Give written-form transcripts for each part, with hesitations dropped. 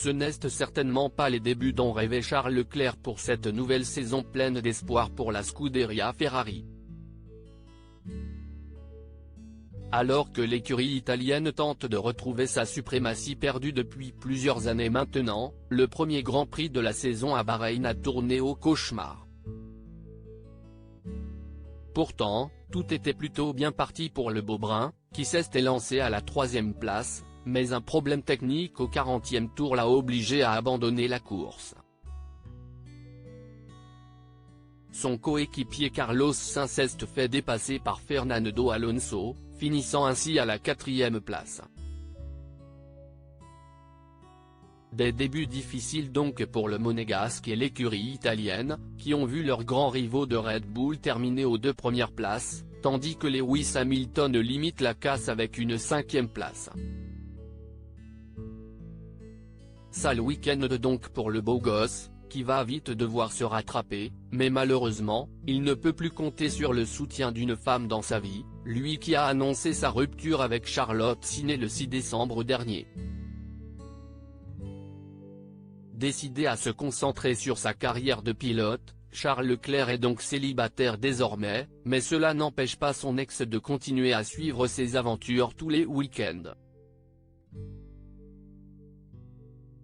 Ce n'est certainement pas les débuts dont rêvait Charles Leclerc pour cette nouvelle saison pleine d'espoir pour la Scuderia Ferrari. Alors que l'écurie italienne tente de retrouver sa suprématie perdue depuis plusieurs années maintenant, le premier Grand Prix de la saison à Bahreïn a tourné au cauchemar. Pourtant, tout était plutôt bien parti pour le Beaubrun, qui s'est lancé à la 3e place, mais un problème technique au 40e tour l'a obligé à abandonner la course. Son coéquipier Carlos Sainz s'est fait dépasser par Fernando Alonso, finissant ainsi à la 4e place. Des débuts difficiles donc pour le Monégasque et l'écurie italienne, qui ont vu leurs grands rivaux de Red Bull terminer aux 2 premières places, tandis que Lewis Hamilton limite la casse avec une 5e place. Sale week-end donc pour le beau gosse, qui va vite devoir se rattraper, mais malheureusement, il ne peut plus compter sur le soutien d'une femme dans sa vie, lui qui a annoncé sa rupture avec Charlotte Siné le 6 décembre dernier. Décidé à se concentrer sur sa carrière de pilote, Charles Leclerc est donc célibataire désormais, mais cela n'empêche pas son ex de continuer à suivre ses aventures tous les week-ends.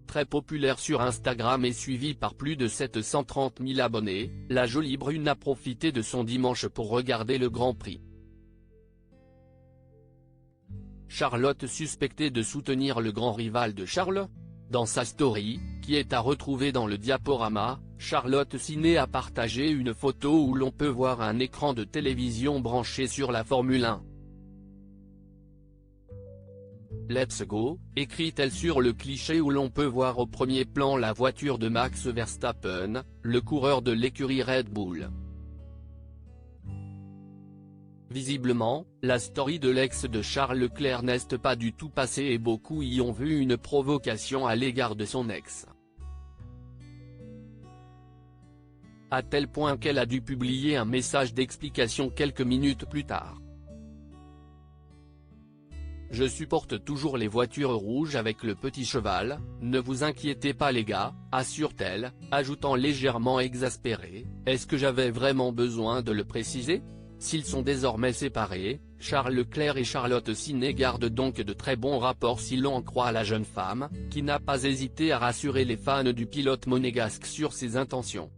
Très populaire sur Instagram et suivie par plus de 730 000 abonnés, la jolie brune a profité de son dimanche pour regarder le Grand Prix. Charlotte suspectée de soutenir le grand rival de Charles ? Dans sa story, qui est à retrouver dans le diaporama, Charlotte Siné a partagé une photo où l'on peut voir un écran de télévision branché sur la Formule 1. Let's go, écrit-elle sur le cliché où l'on peut voir au premier plan la voiture de Max Verstappen, le coureur de l'écurie Red Bull. Visiblement, la story de l'ex de Charles Leclerc n'est pas du tout passée et beaucoup y ont vu une provocation à l'égard de son ex. À tel point qu'elle a dû publier un message d'explication quelques minutes plus tard. Je supporte toujours les voitures rouges avec le petit cheval, ne vous inquiétez pas les gars, assure-t-elle, ajoutant légèrement exaspérée, est-ce que j'avais vraiment besoin de le préciser ? S'ils sont désormais séparés, Charles Leclerc et Charlotte Siné gardent donc de très bons rapports si l'on en croit la jeune femme, qui n'a pas hésité à rassurer les fans du pilote monégasque sur ses intentions.